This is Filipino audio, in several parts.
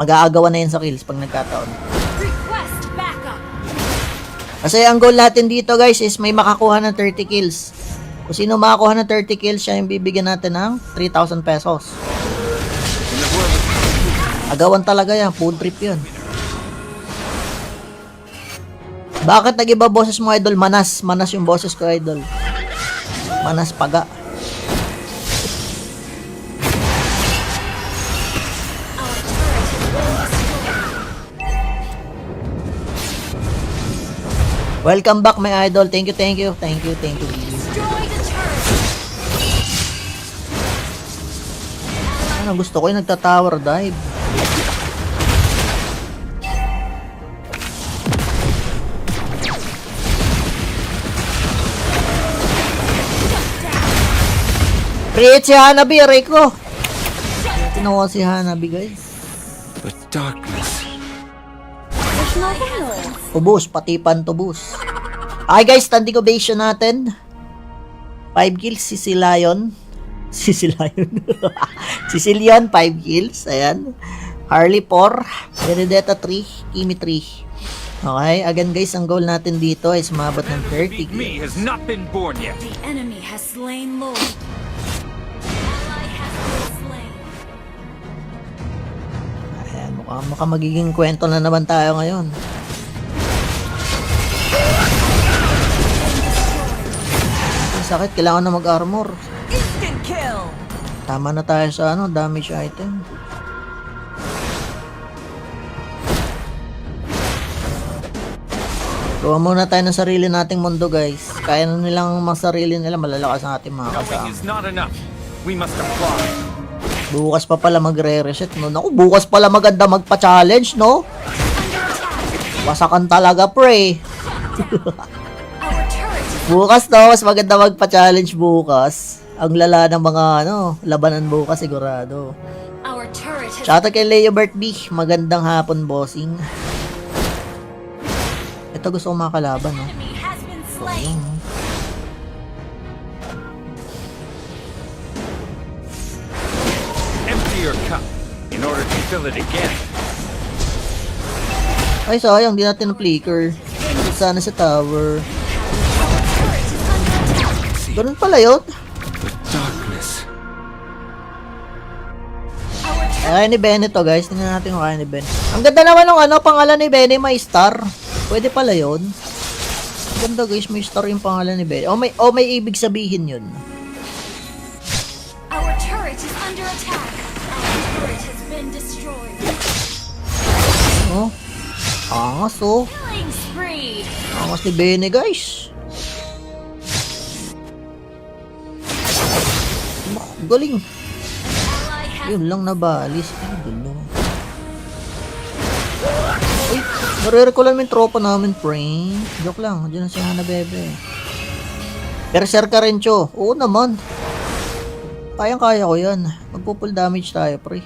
Mag-aagawan na yan sa kills pag nagkataon. Kasi ang goal natin dito guys is may makakuha ng 30 kills. Kung sino makakuha ng 30 kills, siya yung bibigyan natin ng 3,000 pesos. Agawan talaga yan, food trip yun. Bakit nag-iba boses mo, idol? Manas yung boses ko, idol. Manas paga. Welcome back, my idol. Thank you. Ano, gusto ko yung nagta-tower dive. Create si Hanabi, aray ko. Tinawa si Hanabi, guys. The darkness. Tubos, pati pantubos. Okay guys, standing ovation natin. 5 kills, Sicilian. Sicilian, 5 kills. Ayan. Harley 4. Benedetta 3. Kimi 3. Okay, again guys, ang goal natin dito is mabot ng 30 kills. Has not been born yet. The enemy has slain Lord. Ayan, mukhang magiging kwento na naman tayo ngayon. Sakit, kailangan na mag-armor. Instant kill. Tama na tayo sa damage item. Gawa muna tayo ng sarili nating mundo, guys. Kaya na nilang sarili nila, malalakas ang ating mga kasama. Knowing is not enough. We must apply. Bukas pa pala magre-reset, no? Naku, bukas pala maganda magpa-challenge, no? Wasakan talaga, pre. Bukas, no? Mas maganda magpa-challenge bukas. Ang lala ng mga, labanan bukas, sigurado. Shoutout kay Leo Bert B. Magandang hapon, bossing. Ito gusto ko makalaban, no? Empty your cup in order to fill it again. Ay, sayang. Di natin na-flicker. Sana sa tower. Ganun pala yun. The darkness. Kaya ni Benny to, guys. Tingnan natin kung kaya ni Ben. Ang ganda naman ng pangalan ni Benny, may star. Pwede pala yun. Ang ganda, guys, may star yung pangalan ni Benny. May ibig sabihin yun. Our turret is under attack. Our turret has been destroyed. Angas, oh. Killing spree. Angas ni Benny, guys. Galing. Yun lang nabalis. Ay, gulo. Uy, nare-recall namin tropa namin, friend. Joke lang, dyan na si Hana Bebe. Berserker rin, Cho. Oo naman. Kayang-kaya ko yan. Magpo-full damage tayo, pre.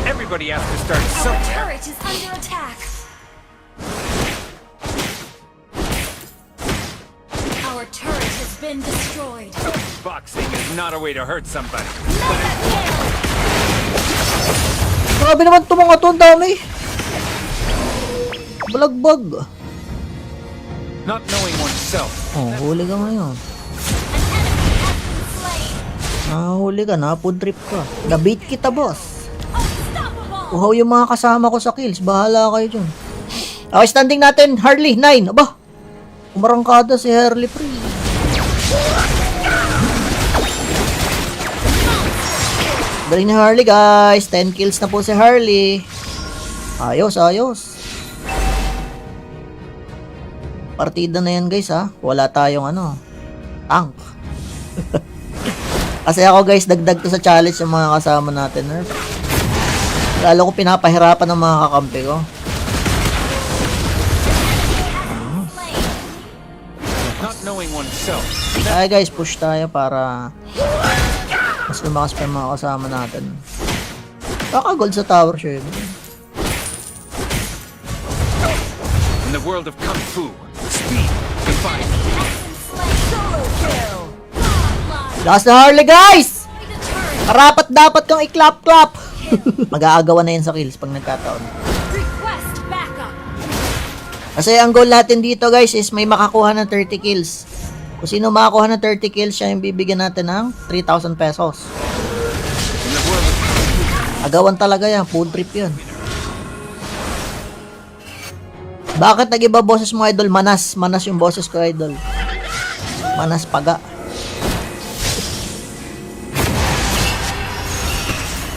Everybody has to start Our somewhere. turret is under attack. Our turret has been destroyed. Boxing is not a way to hurt somebody. Grabe naman ito mga to, ang dami. Balagbag. Not knowing oneself. Huli ka ngayon. Nahuli ka, na-food trip ka. Na-beat kita, boss. Uhaw yung mga kasama ko sa kills. Bahala kayo dyan. Okay, standing natin. Harley, 9. Aba, umarangkada si Harley, pre. Galing ni Harley, guys. 10 kills na po si Harley. Ayos. Partida na yan, guys, ha. Wala tayong tank. Kasi ako, guys, dagdag to sa challenge yung mga kasama natin, nerf. Lalo ko pinapahirapan ng mga kakampi ko. Not knowing oneself. Ay, guys, push tayo para mas lumakas pa yung mga kasama natin. Kaka-gold sa tower siya yun. In the world of Kung Fu, speed defines. Solo kill. Last na Harley, guys! Destroy the turret. Karapat dapat kang i-clap-clap. Mag-aagawan na yan sa kills pag nagkataon. Request backup. Kasi ang goal natin dito, guys, is may makakuha ng 30 kills. Kung sino makakuha ng 30 kills, siya yung bibigyan natin ng 3,000 pesos. Agawan talaga yan. Food trip yun. Bakit nag-iba boses mo, idol? Manas. Manas yung boses ko, idol. Manas paga.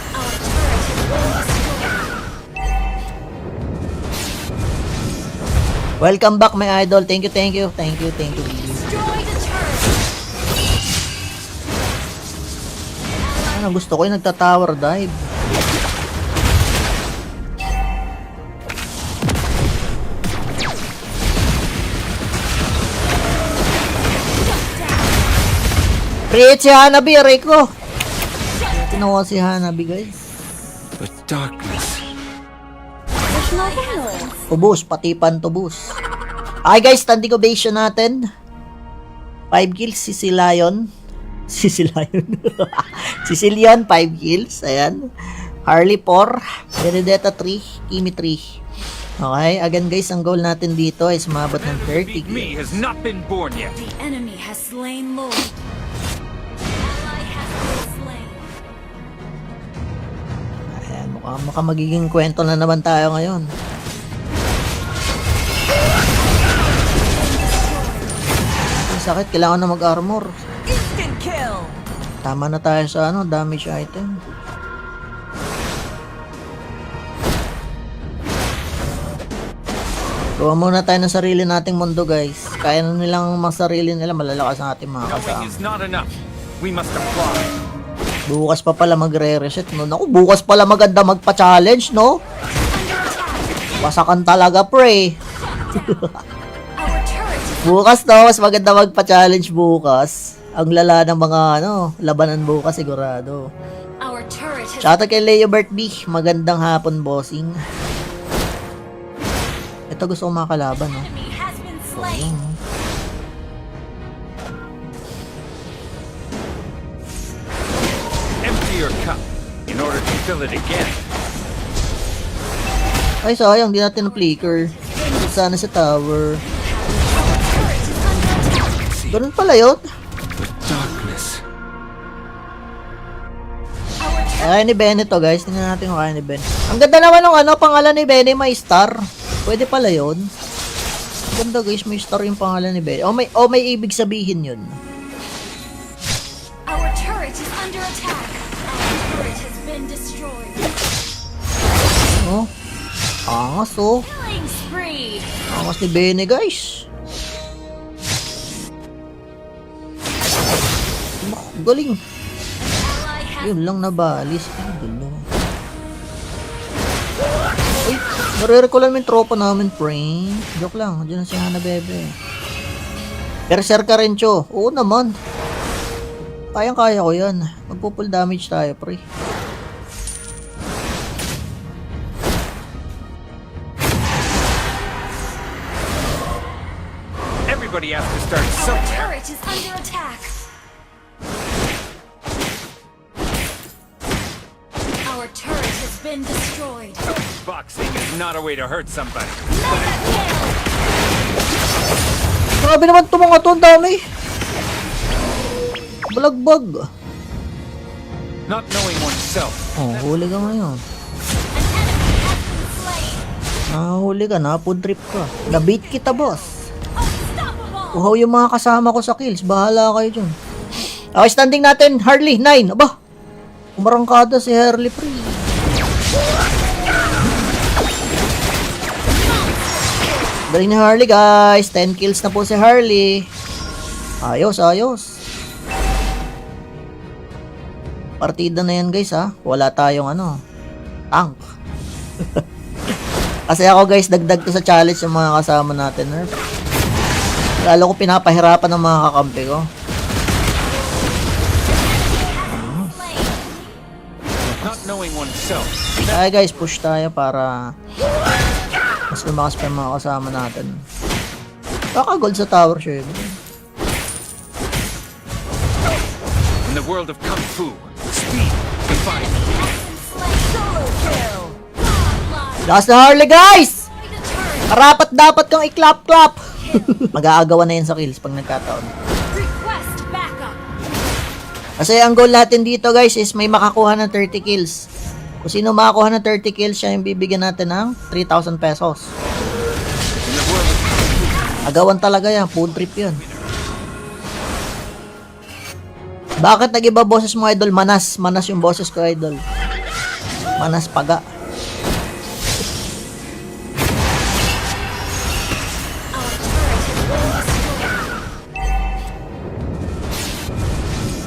Our turret has been destroyed. Welcome back, my idol. Thank you, thank you. Thank you, thank you. Destroy the turret. Ano, gusto ko yung nagta-tower dive. Create si Hanabi, aray ko. Tinawa si Hanabi, guys. The darkness. Tubos, pati pantubos. Okay guys, standing ovation natin. 5 kills, si Lion. Si Lion. Si Leon, 5 kills. Ayan. Harley 4. Benedetta 3. Kimi 3. Okay, again guys, ang goal natin dito is umabot ng 30 Beat me kills. has not been born yet. The enemy has slain Lord. Ally has been slain. Ayan, mukhang magiging kwento na naman tayo ngayon. Ang sakit, kailangan na mag-armor. Instant kill. Tama na tayo sa damage item. Gawa muna tayo ng sarili nating mundo, guys. Kaya na nilang masarili nila, malalakas ang ating mga Knowing kasama. is not enough. We must apply. Bukas pa pala magre-reset, no? Naku, bukas pala maganda magpa-challenge, no? Pasakan talaga, pre. Our turret is Bukas, no? Mas maganda magpa-challenge bukas. Ang lala ng mga, labanan bukas, sigurado. our turret has Shoutout kay Leo Bert B. Magandang hapon, bossing. Ito gusto ko makalaban, no? enemy has been slain. Empty your cup in order to fill it again. Ay, sayang, di natin na-flicker. Sana sa tower. Our turret is under attack. Ganun pala yun. The darkness. Our turret Kaya ni Benny to, guys. Tingnan natin kung kaya ni Ben. Ang ganda naman ng pangalan ni Benny, may star. Pwede pala yun. Ang ganda, guys, may star yung pangalan ni Benny. May ibig sabihin yun. Our turret is under attack. Our turret has been destroyed. Oh. Angas, oh. Killing spree. Angas ni Benny, guys. Galing. Ally has Yun lang nabalis. Ay, gulo. Uy, nare-recall namin yung tropa namin, friend. Joke lang, dyan na si Hana Bebe. Berserker rin, Cho. Oo naman. Kayang-kaya ko yan. Magpo-full damage tayo, pre. Everybody has to start our somewhere. turret is under attack. Our turret has been destroyed. Boxing is not a way to hurt somebody. Mega kill. Grabe naman ito mga to, ang dami. Balagbag. Not knowing oneself. Oh, huli ka ngayon. An enemy has been slain. Huli ka na, food trip ka. Na-beat kita, boss. Unstoppable. Uhaw yung mga kasama ko sa kills. Bahala kayo dyan. Okay, standing natin. Harley, 9. Aba! Umarangkada si Harley, pre. Galing ni Harley, guys. 10 kills na po si Harley. Ayos, ayos. Partida na yan, guys, ha. Wala tayong tank. Kasi ako, guys, dagdag to sa challenge yung mga kasama natin, nerf. Lalo ko pinapahirapan ng mga kakampi ko. Not knowing oneself. Kaya guys, push tayo para mas lumakas pa yung mga kasama natin. Kaka-gold sa tower, syempre. world of Kung Fu, speed defines Solo kill. Godlike. Last na Harley, guys! Destroy the turret. Karapat dapat kang i-clap-clap. Mag-aagawan na yan sa kills pag nagkataon. Request backup. Kasi ang goal natin dito, guys, is may makakuha ng 30 kills. Kung sino makakuha ng 30 kills, siya yung bibigyan natin ng 3,000 pesos. in the world of Agawan talaga yan. Food trip yun. Bakit nag-iba boses mo, idol? Manas. Manas yung boses ko, idol. Manas paga. Our turret has been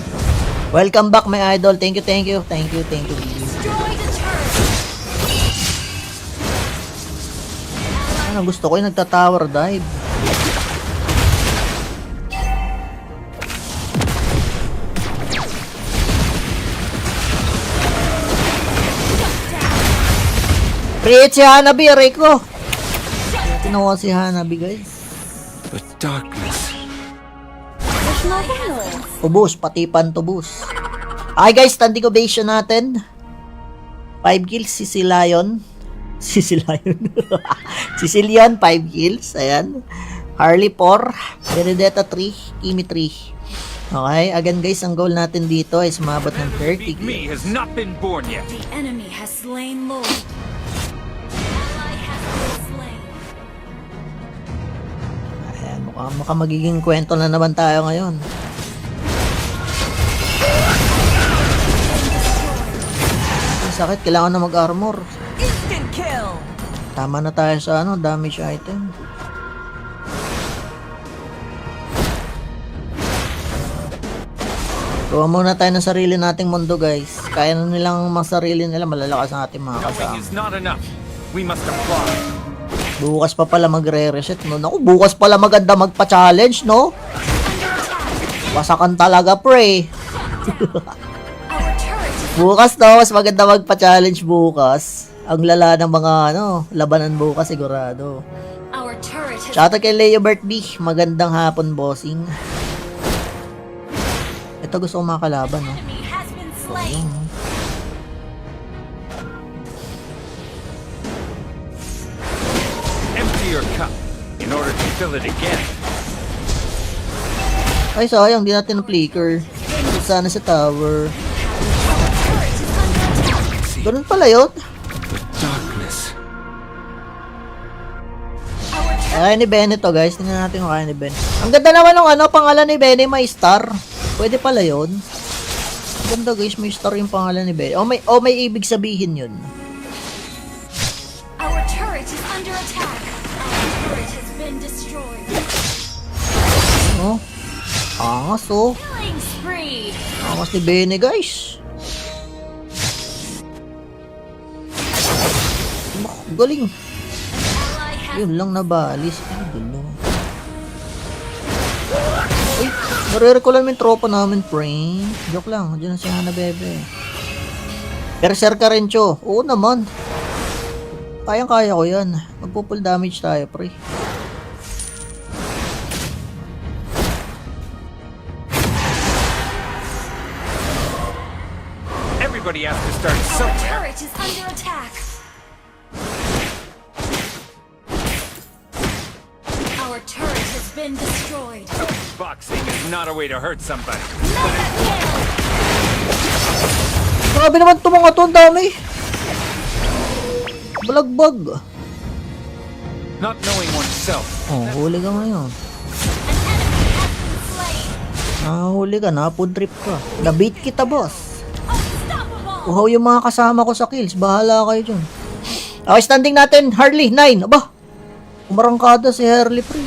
destroyed. Welcome back, my idol. Thank you, thank you. Thank you, thank you. Destroy the turret. Ano, gusto ko yung nagta-tower dive. Pre-hit si Hanabi, aray ko. Tinawa si Hanabi, guys. the darkness. Tubos, pati pantubos. Okay guys, standing ovation natin. 5 kills, si Lion. Si Lion. Si Leon, 5 kills. Ayan. Harley 4. Benedetta 3. Kimi 3. Okay, again guys, ang goal natin dito is umabot ng 30 Beat me kills. has not been born yet. The enemy has slain Lord. Ally has been slain. Ayan, mukhang magiging kwento na naman tayo ngayon. Ang sakit, kailangan na mag-armor. Instant kill. Tama na tayo sa damage item. Gawa muna tayo ng sarili nating mundo, guys. Kaya na nilang masarili nila, malalakas ang ating mga Knowing kasama. is not enough. We must apply. Bukas pa pala magre-reset, no? Naku, bukas pala maganda magpa-challenge, no? Pasakan talaga, pre. Our turret is Bukas, no? Mas maganda magpa-challenge bukas. Ang lala ng mga, labanan bukas, sigurado. our turret has Shoutout kay Leo Bert B. Magandang hapon, bossing. Ito gusto ko makalaban, no? enemy has been slain. Empty your cup in order to fill it again. Ay, sayang, di natin na-flicker. Sana sa tower. Our turret is under attack. Ganun pala yun. The darkness. Our turret Kaya ni Benny to, guys. Tingnan natin kung kaya ni Ben. Ang ganda naman ng pangalan ni Benny, may star. Pwede pala yun. Ang ganda, guys, may star yung pangalan ni Benny. May ibig sabihin yun. Our turret is under attack. Our turret has been destroyed. Oh. Angas, oh. Killing spree. Angas ni Benny, guys. Galing. Ally has Yun lang nabalis. Ay, gulo. Uy, nare-recall namin tropa namin, pre. Joke lang, dyan na si Hana Bebe. Berserker rin, Cho. Oo naman. Kayang-kaya ko yan. Magpo-full damage tayo, pre. Everybody has to start our somewhere. turret is under attack. Our turret has been destroyed. Boxing is not a way to hurt somebody. Mega kill. Grabe naman ito mga to, ang dami. Balagbag. Not knowing oneself. Oh, huli ka ngayon. An enemy has been slain. Nahuli ka, na-food trip ka. Na-beat kita, boss. Unstoppable. Uhaw yung mga kasama ko sa kills. Bahala kayo dyan. Okay, standing natin. Harley, 9. Aba, umarangkada si Harley, pre.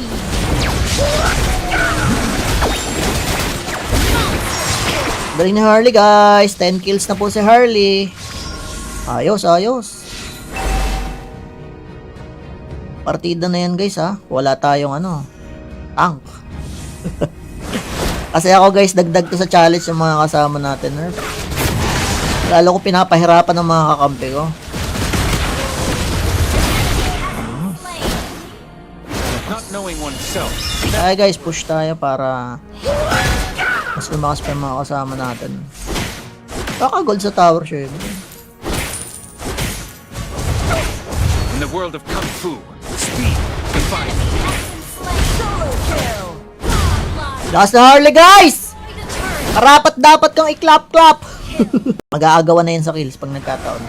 Galing ni Harley, guys. 10 kills na po si Harley. Ayos, ayos. Partida na yan, guys, ha. Wala tayong tank. Kasi ako, guys, dagdag to sa challenge yung mga kasama natin, nerf. Lalo ko pinapahirapan ng mga kakampi ko. Not knowing oneself. Kaya guys, push tayo para Mas lumakas pa yung mga kasama natin. Kaka-gold sa tower siya yun. In the world of Kung Fu, speed defines Solo kill. Godlike. Last na Harley, guys! Ready to turn. Karapat dapat kang i-clap-clap! Mag-aagawan na yun sa kills pag nagkataon.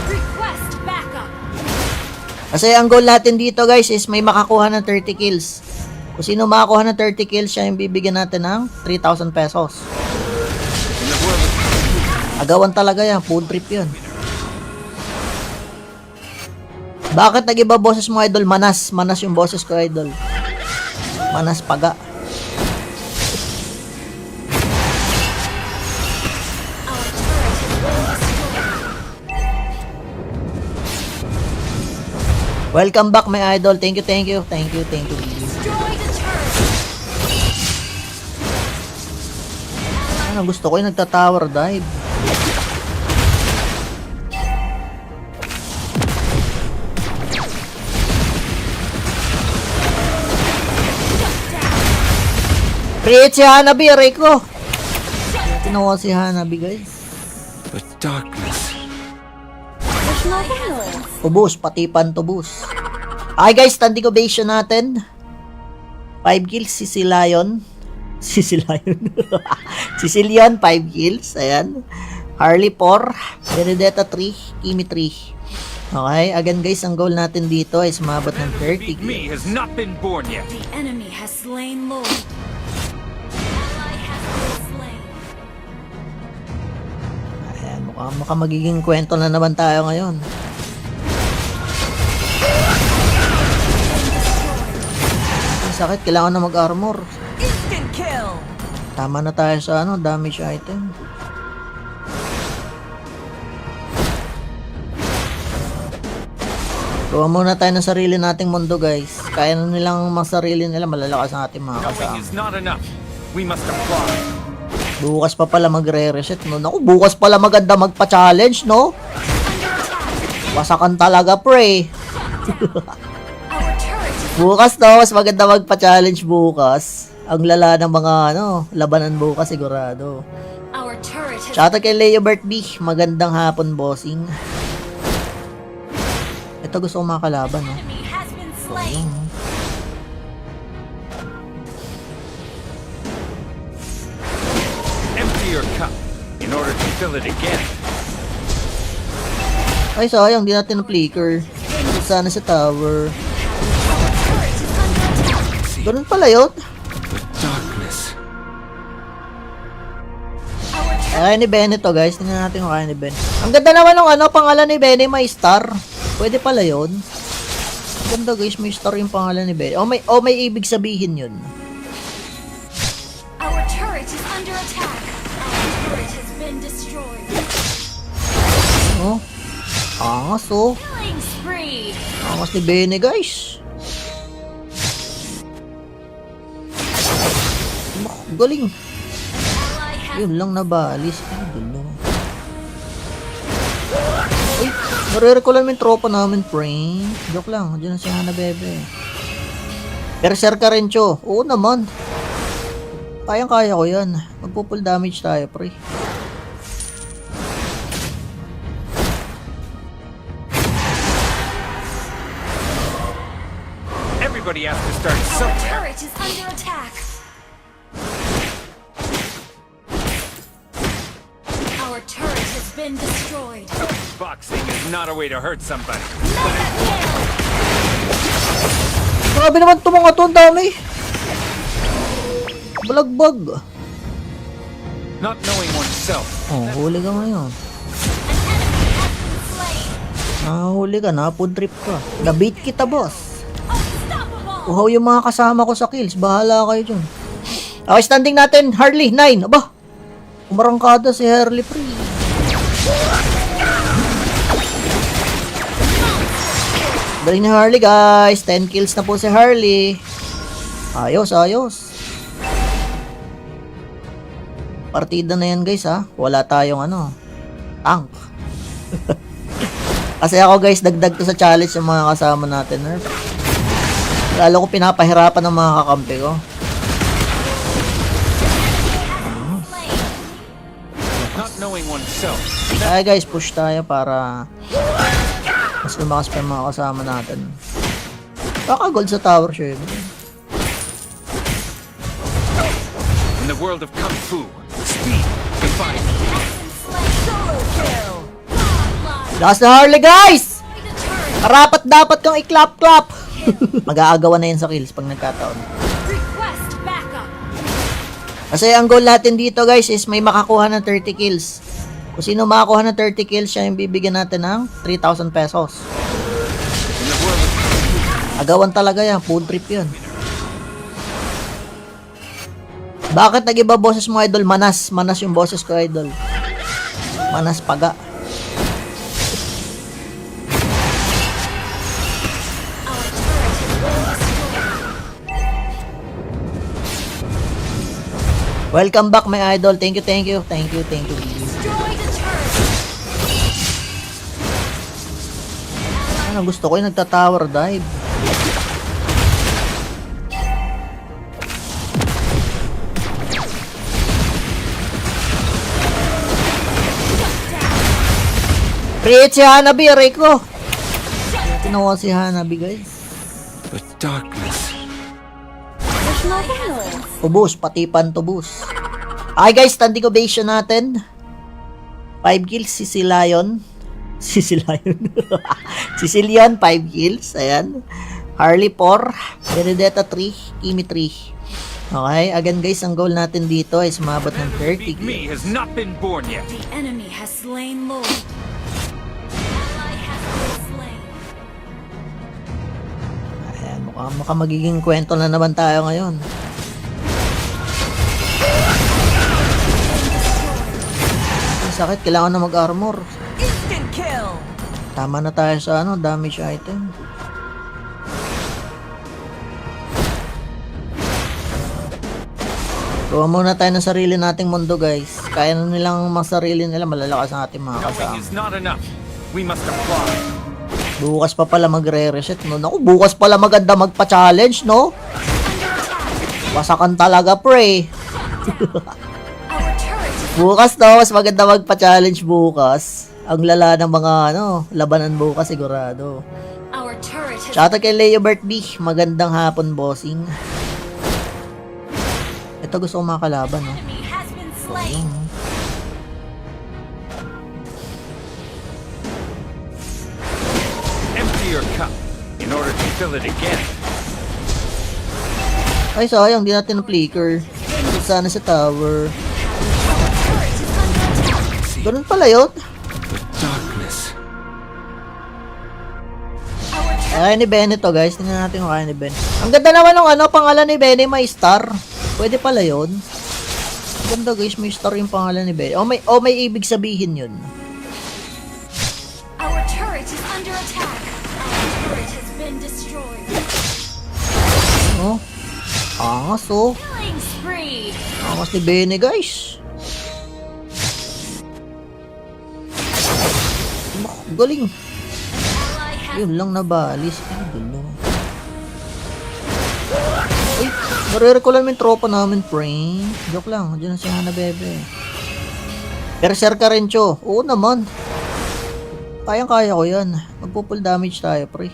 Request backup. Kasi ang goal natin dito, guys, is may makakuha ng 30 kills. Kung sino makakuha ng 30 kills, siya yung bibigyan natin ng 3,000 pesos. in the world of Kung Fu. Agawan talaga yan, food trip yun. Bakit nag-iba boses mo, idol? Manas. Manas yung boses ko, idol. Manas paga. Our turret has been destroyed. Welcome back, my idol. Thank you, thank you. Thank you, thank you. Destroy the turret. Ano, gusto ko yung nagta-tower dive. Create si Hanabi, aray ko. Kinuha si Hanabi, guys. The darkness. Tubos, pati pantubos. Okay guys, standing ovation natin. 5 kills, si Lion. Si Lion. Si Leon, 5 kills. Ayan. Harley 4. Benedetta 3. Kimi 3. Okay, again guys, ang goal natin dito is umabot ng 30 Beat me kills. has not been born yet. The enemy has slain Lord. Ally has been slain. Ayan, mukhang magiging kwento na naman tayo ngayon. Ang sakit, kailangan na mag-armor. Instant kill. Tama na tayo sa damage item. Gawa muna tayo ng sarili nating mundo, guys. Kaya na nilang masarili nila, malalakas ang ating mga Knowing kasama. is not enough. We must apply. Bukas pa pala magre-reset, no? Naku, bukas pala maganda magpa-challenge, no? Pasakan talaga, pre. Our turret is Bukas, no? Mas maganda magpa-challenge bukas. Ang lala ng mga, labanan bukas, sigurado. our turret has Shoutout kay Leobert B. Magandang hapon, bossing. Ito gusto ko makalaban, no? enemy has been slain. Empty your cup in order to fill it again. Ay, sayang, di natin na-flicker. Sana sa tower. Our turret is under attack. Ganun pala yun. The darkness. Our turret Kaya ni Benny to, guys. Tingnan natin kung kaya ni Ben. Ang ganda naman ng pangalan ni Benny, may star. Pwede pala yun. Ang ganda, guys, may star yung pangalan ni Benny. May ibig sabihin yun. Our turret is under attack. Our turret has been destroyed. Oh. Angas, oh. Killing spree. Angas ni Benny, guys. Galing. Ally has Yun lang nabalis. Ay, gulo. Ay, nare-recall namin yung tropa namin, friend. Joke lang, dyan na si Hana Bebe. Berserker rin, Cho. Oo naman. Kayang-kaya ko yan. Magpo-full damage tayo, pre. Everybody has to start our somewhere. turret is under attack. Our turret has been destroyed. Boxing is not a way to hurt somebody. Mega kill. Grabe naman ito mga to, ang dami. Balagbag. Not knowing oneself. Oh, huli ka ngayon. An enemy has been slain. Nahuli ka, na-food trip ka. Na-beat kita, boss. Unstoppable. Uhaw yung mga kasama ko sa kills. Bahala kayo dyan. Okay, standing natin. Harley, 9. Aba, umarangkada si Harley, pre. Galing ni Harley, guys. 10 kills na po si Harley. Ayos, ayos. Partida na yan, guys, ha. Wala tayong tank. Kasi ako, guys, dagdag to sa challenge yung mga kasama natin, Nerf. Lalo ko pinapahirapan ng mga kakampi ko. Not knowing oneself. Kaya guys, push tayo para mas lumakas pa yung mga kasama natin. Baka gold sa tower siya yun. In the world of Kung Fu, speed defines. Solo kill. Godlike. Last na Harley guys! Ready to turn. Karapat dapat kang i-clap-clap! Mag-aagawan na yan sa kills pag nagkataon. Request backup. Kasi ang goal natin dito guys is may makakuha ng 30 kills. Kung sino makakuha ng 30 kills, siya yung bibigyan natin ng 3,000 pesos. In the world of Kung Fu, Agawan talaga yan, food trip yun. Bakit nag-iba boses mo idol? Manas yung boses ko idol. Manas paga. Our turret has been destroyed. Welcome back my idol. Thank you. Destroy the turret. Ano gusto ko yung nagta-tower dive. Create si Hanabi, aray ko. Tinawa si Hanabi guys. the darkness. Tubos, pati pantubos. Okay guys, standing ovation natin. 5 kills, si Lion. Si Leon, 5 kills. Ayan. Harley 4. Benedetta 3. Kimi 3. Okay, again guys, ang goal natin dito is umabot ng 30 Beat me kills. has not been born yet. The enemy has slain Lord. Ally has been slain. Ayan, mukhang magiging kwento na naman tayo ngayon. Ang sakit, kailangan na mag-armor. Instant kill. Tama na tayo sa damage item. Gawa muna tayo ng sarili nating mundo guys. Kaya na nilang masarili nila, malalakas ang ating mga Knowing kasama. is not enough. We must apply. Bukas pa pala magre-reset no. Naku, bukas pala maganda magpa-challenge no. Pasakan talaga pre. Our turret is Bukas no, mas maganda magpa-challenge bukas. Ang lala ng mga labanan bukas sigurado. our turret has Shoutout kay Leo Bert B. Magandang hapon, bossing. Ito gusto ko makalaban, no? enemy has been slain. Empty your cup in order to fill it again. Ay, sayang. Di natin na-flicker. Dito sana sa tower. Our turret is under attack. Ganun pala yun. The darkness. Our turret Kaya ni Benny to, guys. Tingnan natin kung kaya ni Ben. Ang ganda naman ng pangalan ni Benny. May star. Pwede pala yun. Ang ganda, guys. May star yung pangalan ni Benny. May ibig sabihin yun. Our turret is under attack. Our turret has been destroyed. Oh. Angas, oh. Killing spree. Angas ni Benny, guys. Galing. Ally has Yun lang nabalis. Ay, gulo. Uy, nare-recall namin yung tropa namin, pre. Joke lang, dyan na si Hana Bebe. Berserker rin, Cho. Oo naman. Kayang-kaya ko yan. Magpo-full damage tayo, pre.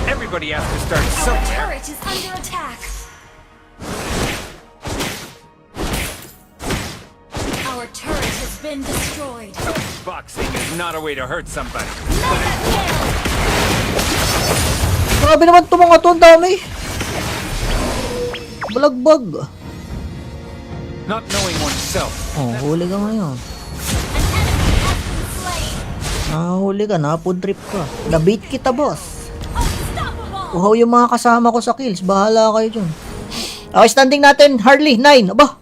Everybody has to start our somewhere. turret is under attack. Our turret has been destroyed. Boxing is not a way to hurt somebody. Mega kill. Grabe naman ito mga to, ang dami. Balagbag. Not knowing oneself. Oh, huli ka ngayon. An enemy has been slain. Nahuli ka, na-food trip ka. Na-beat kita, boss. Unstoppable. Uhaw yung mga kasama ko sa kills. Bahala kayo dyan. Okay, standing natin. Harley, 9. Aba,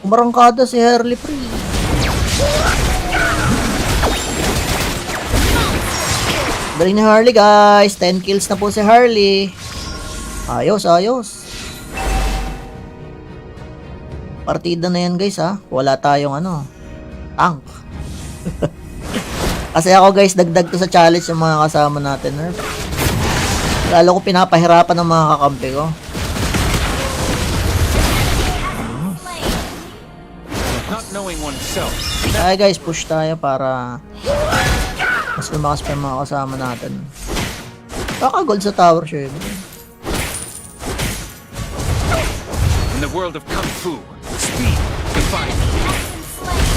umarangkada si Harley, pre. Galing ni Harley, guys. 10 kills na po si Harley. Ayos, ayos. Partida na yan, guys, ha. Wala tayong tank. Kasi ako, guys, dagdag to sa challenge yung mga kasama natin, Nerf. Lalo ko pinapahirapan ng mga kakampi ko. Not knowing oneself. Kaya guys, push tayo para mas lumakas pa yung mga kasama natin. Kaka-gold sa tower siya yun. In the world of Kung Fu, speed defines.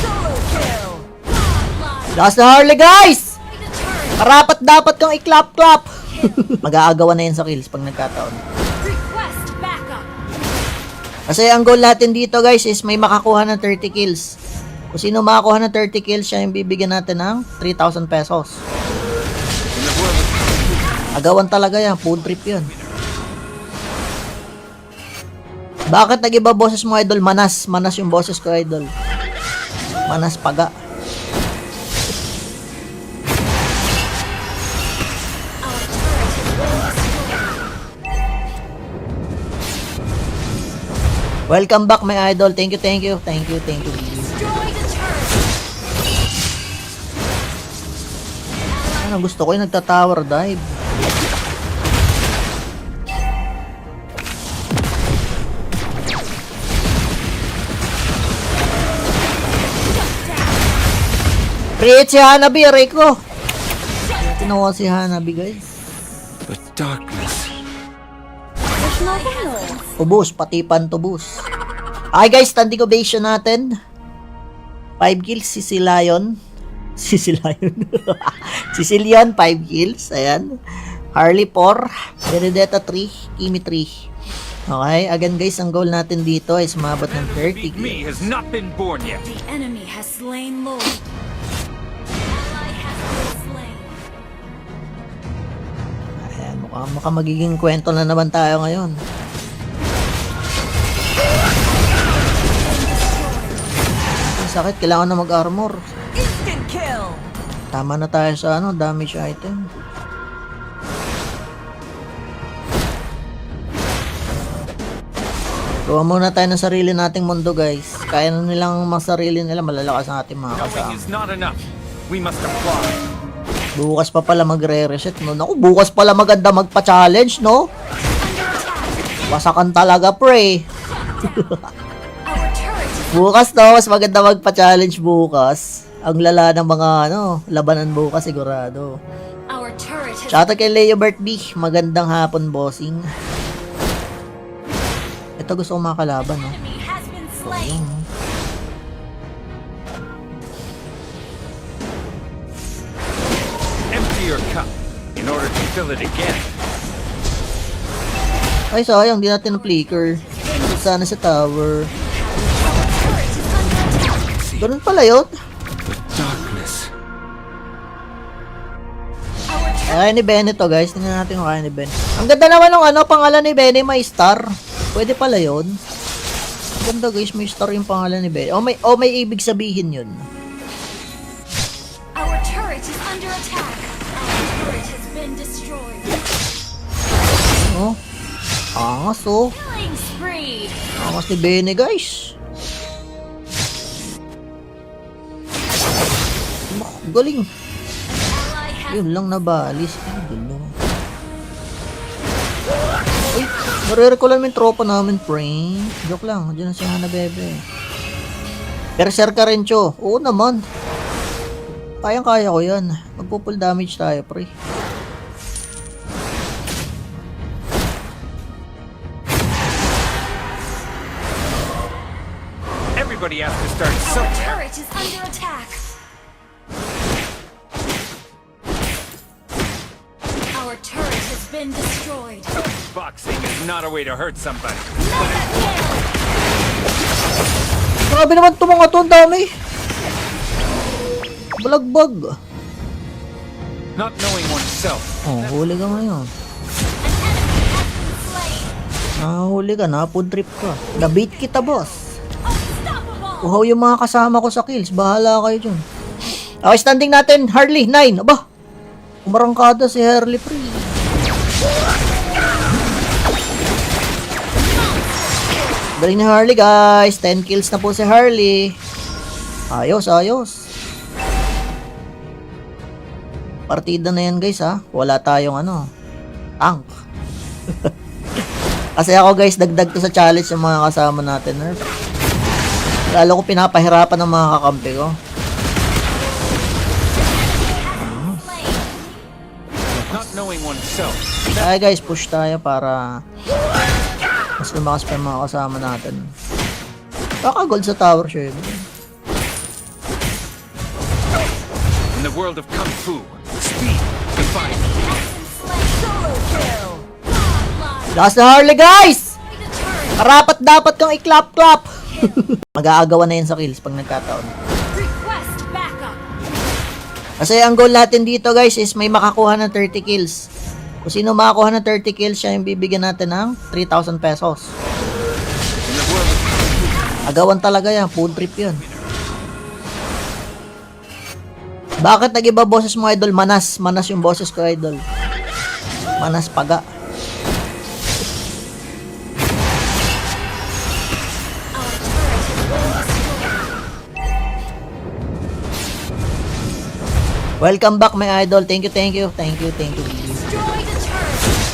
Solo kill. Lakas na Harley guys! Destroy the turret. Karapat dapat kang i-clap-clap! Mag-aagawan na yan sa kills pag nagkataon. Request backup. Kasi ang goal natin dito guys is may makakuha ng 30 kills. Kung sino makakuha ng 30 kills, siya yung bibigyan natin ng 3,000 pesos. In the world of Kung Fu, Agawan talaga yan, food trip yun. Bakit nag-iba boses mo idol? Manas yung boses ko idol. Manas paga. Our turret has been destroyed. Welcome back my idol. Thank you. Destroy the turret. Ano gusto ko yung nagta-tower dive. Create si Hanabi, Rico. Tinawa si Hanabi guys. the darkness. Tubos, pati pantubos. Okay guys, standing ovation natin. 5 kills, si Lion. Si Leon, 5 kills. Ayan. Harley 4. Benedetta 3. Kimi 3. Okay, again guys, ang goal natin dito is umabot ng 30 Beat me kills. has not been born yet. The enemy has slain Lord. Ally has been slain. Ayan, mukhang magiging kwento na naman tayo ngayon. Ang sakit, kailangan na mag-armor. Instant kill. Tama na tayo sa damage item. Gawa muna tayo ng sarili nating mundo guys. Kaya na nilang masarili nila, malalakas ang ating mga Knowing kasama. is not enough. We must apply. Bukas pa pala magre-reset no. Naku, bukas pala maganda magpa-challenge no. Wasakan talaga pre. Our turret is Bukas no, mas maganda magpa-challenge bukas. Ang lala ng mga labanan bukas sigurado. our turret has Shoutout kay Leo Bert B. Magandang hapon bossing. Ito gusto ko makalaban no. enemy has been slain. Empty your cup in order to fill it again. Ay sayang, di natin na-flicker. Sana sa tower. Our turret is under attack. Ganun pala yun. The darkness. Our turret Kaya ni Benny to guys. Tingnan natin kung kaya ni Ben. Ang ganda naman ng pangalan ni Benny, may star. Pwede pala yun. Ang ganda guys, may star yung pangalan ni Benny. May ibig sabihin yun. Our turret is under attack. Our turret has been destroyed. Oh. Angas oh. Killing spree. Angas ni Benny guys. Galing. Ally has Yun lang nabalis. Ay, gulo. Uy, nare-recall namin yung tropa namin, pre. Joke lang, dyan na si Hana Bebe. Berserker rin, Cho. Oo naman. Kayang-kaya ko yan. Magpo-full damage tayo, pre. Everybody has to start our somewhere. turret is under attack. Our turret has been destroyed. Boxing is not a way to hurt somebody. Mega kill. Grabe naman ito mga to, ang dami. Balagbag. Not knowing oneself. Oh, huli ka ngayon. An enemy has been slain. Nahuli ka, na-food trip ka. Na-beat kita, boss. Unstoppable. Uhaw yung mga kasama ko sa kills. Bahala kayo dyan. Okay, standing natin. Harley, 9. Aba, umarangkada si Harley, pre. Galing ni Harley, guys. 10 kills na po si Harley. Ayos, ayos. Partida na yan, guys, ha. Wala tayong Tank. Kasi ako guys, dagdag to sa challenge yung mga kasama natin. Lalo ko pinapahirapan ng mga kakampi ko. Not knowing oneself. Kaya guys, push tayo para mas lumakas pa yung mga kasama natin. Kaka-gold sa tower siya yun. In the world of Kung Fu, speed defines. Solo kill. Lakas na Harley guys! Destroy the turret. Karapat dapat kang i-clap-clap! Mag-aagawan na yun sa kills pag nagkataon. Request backup. Kasi ang goal natin dito guys is may makakuha ng 30 kills. Kung sino makakuha ng 30 kills, siya yung bibigyan natin ng 3,000 pesos. In the world of Kung Fu, Agawan talaga yan, food trip yun. Bakit nag-iba boses mo idol? Manas yung boses ko idol. Manas paga. Our turret has been destroyed. Welcome back my idol. Thank you. Destroy the turret.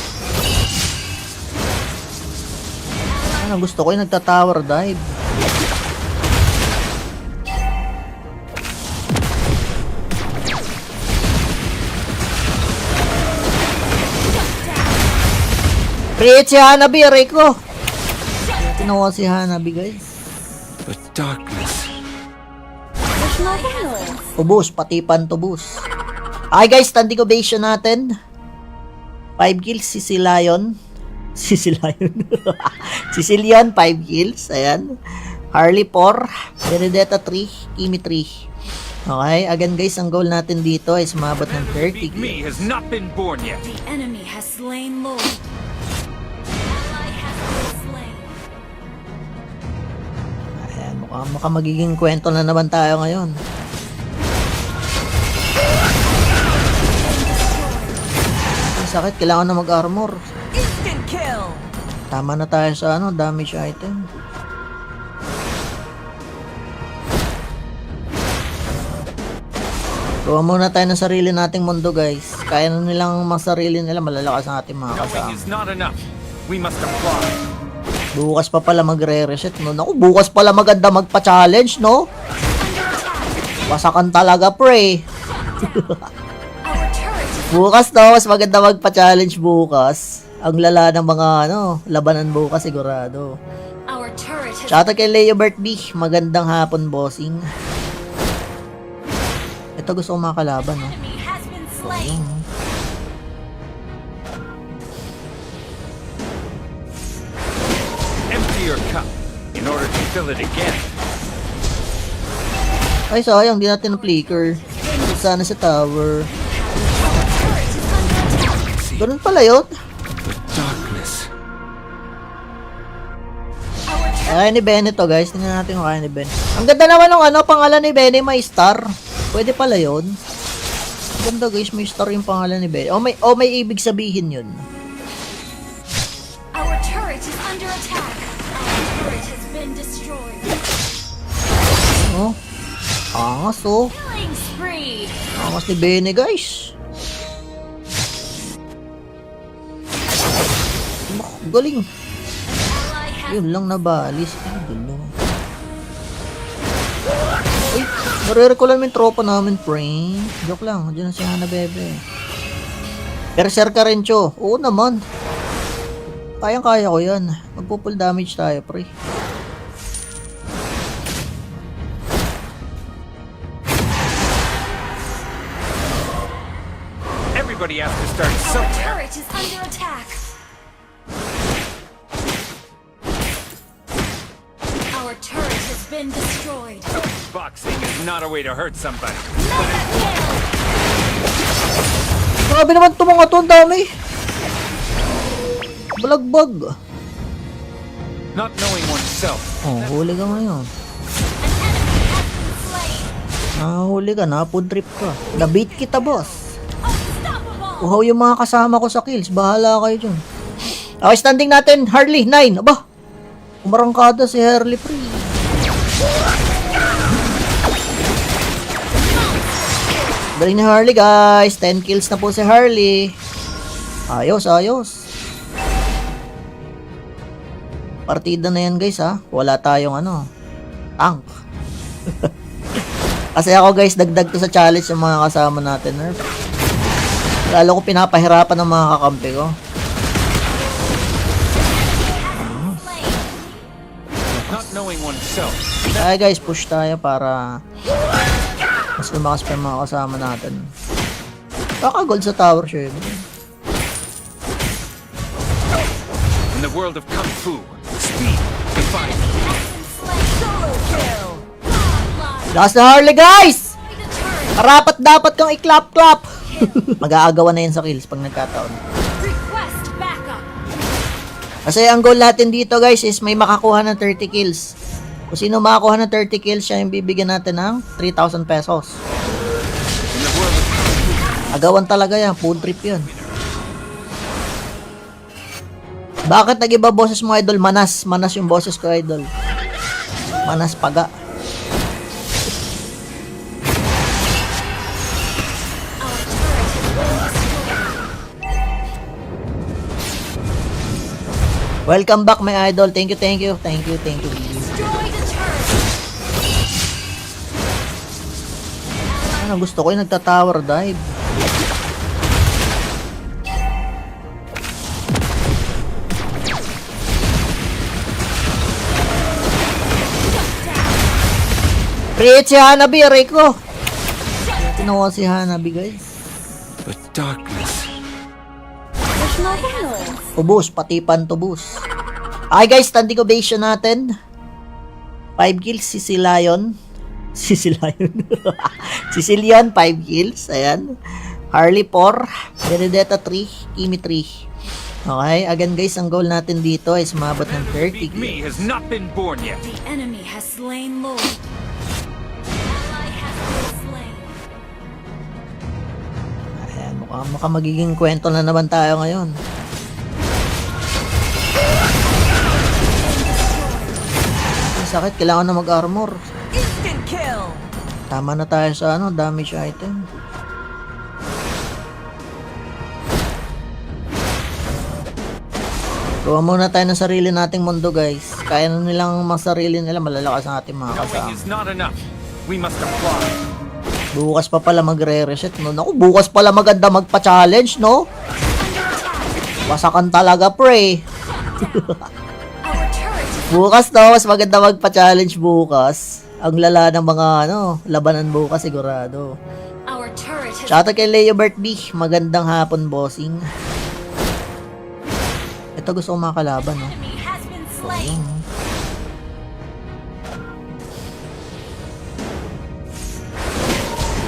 Ano, gusto ko yung nagta-tower dive. Create si Hanabi, aray ko. Tinawa si Hanabi guys. the darkness. Tubos, pati pantubos. Okay guys, standing ovation natin. 5 kills, si Lion. Si Leon, 5 kills. Ayan. Harley 4. Benedetta 3. Kimi 3. Okay, again guys, ang goal natin dito is umabot ng 30 Beat me kills. has not been born yet. The enemy has slain Lord. Ally has been slain. Ayan, mukhang magiging kwento na naman tayo ngayon. Ang sakit, kailangan na mag-armor. Instant kill. Tama na tayo sa damage item. Gawa muna tayo ng sarili nating mundo guys. Kaya na nilang masarili nila, malalakas ang ating mga Knowing kasama. is not enough. We must apply. Bukas pa pala magre-reset no. Naku, bukas pala maganda magpa-challenge no. Pasakan talaga pre. Our turret is Bukas no, mas maganda magpa-challenge bukas. Ang lala ng mga labanan bukas sigurado. our turret has Shoutout kay Leo Bert B. Magandang hapon, bossing. Ito gusto ko makalaban, no? enemy has been slain. Empty your cup in order to fill it again. Ay, sayang, di natin na-flicker. Sana sa tower. Turret is under attack. Ganun pala yun. The darkness. Our turret Kaya ni Benny to, guys. Tingnan natin kung kaya ni Ben. Ang ganda naman ng pangalan ni Benny, may star. Pwede pala yun. Ang ganda, guys, may star yung pangalan ni Benny. May ibig sabihin yun. Our turret is under attack. Our turret has been destroyed. Oh. Angas, oh. Killing spree. Angas ni Benny, guys. Galing. Ally has Yun lang nabalis. Ay, gulo. Ay, nare-recall namin yung tropa namin, pre. Joke lang, dyan na si Hana Bebe. Berserker rin, Cho. Oo naman. Kayang-kaya ko yan. Magpo-full damage tayo, pre. Everybody has to start our somewhere. turret is under attack. Our turret has been destroyed. Boxing is not a way to hurt somebody. Mega kill. Grabe naman ito mga to, ang dami. Balagbag. Not knowing oneself. Oh, huli ka ngayon. An enemy has been slain. Huli ka na, food trip ka. Na-beat kita, boss. Unstoppable. Uhaw yung mga kasama ko sa kills. Bahala kayo dyan. Okay, standing natin. Harley, 9. Aba, umarangkada si Harley, pre. Galing ni Harley, guys. 10 kills na po si Harley. Ayos, ayos. Partida na yan guys ha. Wala tayong ano, tank. Kasi ako guys, dagdag to sa challenge yung mga kasama natin. Nerf. Lalo ko pinapahirapan ng mga kakampi ko. Not knowing oneself. Kaya guys, push tayo para mas lumakas pa yung mga kasama natin. Kaka-gold sa tower siya yun. In the world of Kung Fu, speed defines. Solo kill. Last na Harley guys! Ready to turn. Karapat dapat kang i-clap-clap! Mag-aagawan na yan sa kills pag nagkataon. Request backup. Kasi ang goal natin dito guys is may makakuha ng 30 kills. Kung sino makakuha ng 30 kills, siya yung bibigyan natin ng 3,000 pesos. In the world of Kung Fu, Agawan talaga yan, food trip yun. Bakit nag-iba boses mo idol? Manas, manas yung boses ko idol. Manas paga. Our turret has been destroyed. Welcome back my idol. Thank you, thank you. Thank you, thank you. Destroy the turret. Ano, gusto ko yung nagta-tower dive. Create si Hanabi, Rico. Tinawa si Hanabi, guys. the darkness. Tubos, pati pantubos. Okay guys, standing ovation natin. 5 kills, si Lion. Si Lion. Si Leon, 5 kills. Ayan. Harley 4. Benedetta 3. Kimi 3. Okay, again guys, ang goal natin dito is umabot ng 30 Beat me kills. has not been born yet. The enemy has slain Lord. Ally has been slain. Ayan, mukhang magiging kwento na naman tayo ngayon. Ang sakit, kailangan na mag-armor. Instant kill. Tama na tayo sa ano, damage item. Gawa muna tayo ng sarili nating mundo guys. Kaya na nilang masarili nila, malalakas ang ating mga Knowing kasama. is not enough. We must apply. Bukas pa pala magre-reset no. Naku, bukas pala maganda magpa-challenge no. Wasakan talaga pre. Our turret is Bukas no, mas maganda magpa-challenge bukas. Ang lala ng mga ano, labanan bukas sigurado. our turret has Shoutout kay Leo Bert B. Magandang hapon, bossing. Ito gusto ko makalaban, no? enemy has been slain.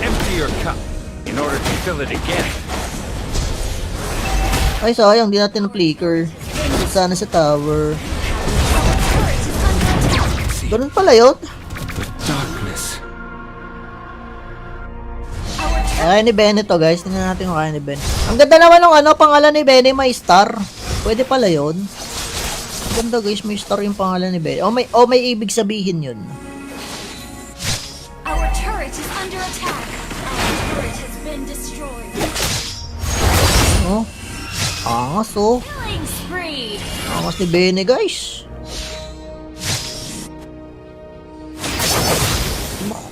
Empty your cup in order to fill it again. Ay, sayang, di natin na-flicker. Sana sa tower. Our turret is under attack. Ganun pala yun. The darkness. Our turret Kaya ni Benny to, guys. Tingnan natin kung kaya ni Ben. Ang ganda naman ng ano, pangalan ni Benny, may star. Pwede pala yun. Ang ganda, guys. May star yung pangalan ni Benny. O may ibig sabihin yun. Our turret is under attack. Our turret has been destroyed. Oh. Angas, oh. Killing spree. Angas ni Benny, guys.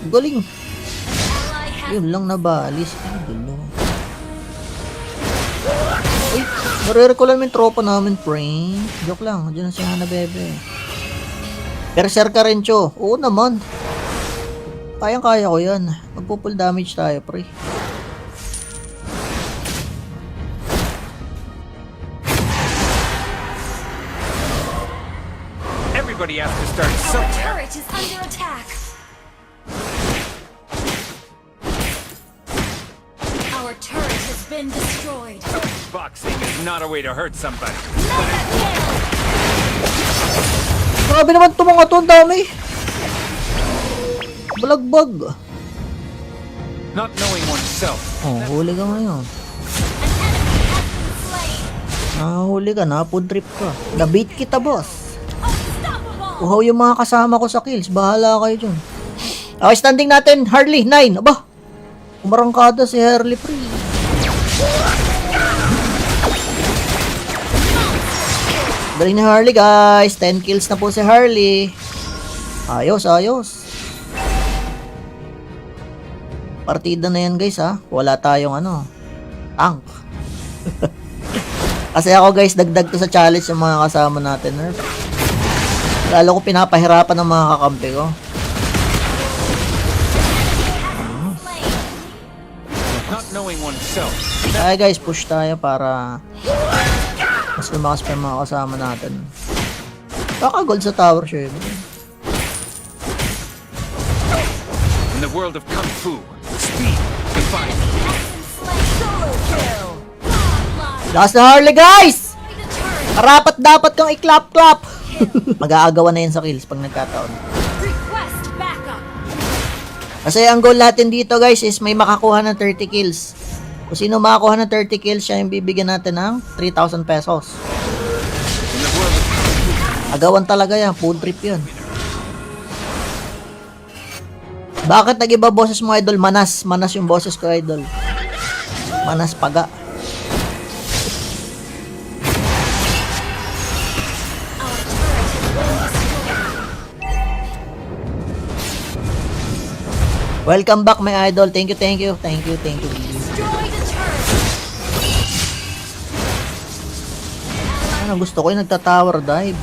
Galing. Ally has Yun lang nabalis. Ay, gulo. Uy, nare-recall namin yung tropa namin, pre. Joke lang, dyan na si Hana Bebe. Berserker rin, Cho. Oo naman. Kayang-kaya ko yan. Magpo-full damage tayo, pre. Everybody has to start our somewhere. turret is under attack. Our turret has been destroyed. Boxing is not a way to hurt somebody. Mega kill. Grabe naman ito mga to, ang dami. Balagbag. Not knowing oneself. Oh, huli ka ngayon. An enemy has been slain. Nahuli ka, na-food trip ka. Na-beat kita, boss. Unstoppable. Uhaw yung mga kasama ko sa kills. Bahala kayo dyan. Okay, standing natin. Harley, 9. Aba, umarangkada si Harley, pre. Galing ni Harley guys. 10 kills na po si Harley. Ayos, ayos. Partida na yan guys ha. Wala tayong ano, tank. Kasi ako guys, dagdag to sa challenge yung mga kasama natin. Lalo ko pinapahirapan ng mga kakampi ko. Not knowing oneself. Ay guys, push tayo para mas lumakas pa yung mga kasama natin. Kaka-gold sa tower siya. In the world of Kung Fu, speed defines. Solo kill. Last na Harley guys! By the turret. Karapat dapat kang i-clap-clap! Mag-aagawan na yan sa kills pag nagkataon. Request backup. Kasi ang goal natin dito guys is may makakuha ng 30 kills. Kung sino makakuha ng 30 kills, siya yung bibigyan natin ng 3,000 pesos. In the world of Kung Fu, Agawan talaga yan, food trip yun. Bakit nag-iba boses mo idol? Manas, manas yung boses ko idol. Manas paga. Our turret has been destroyed. Welcome back my idol. Thank you, thank you. Thank you, thank you. Destroy the turret. Ano, gusto ko yung nagta-tower dive.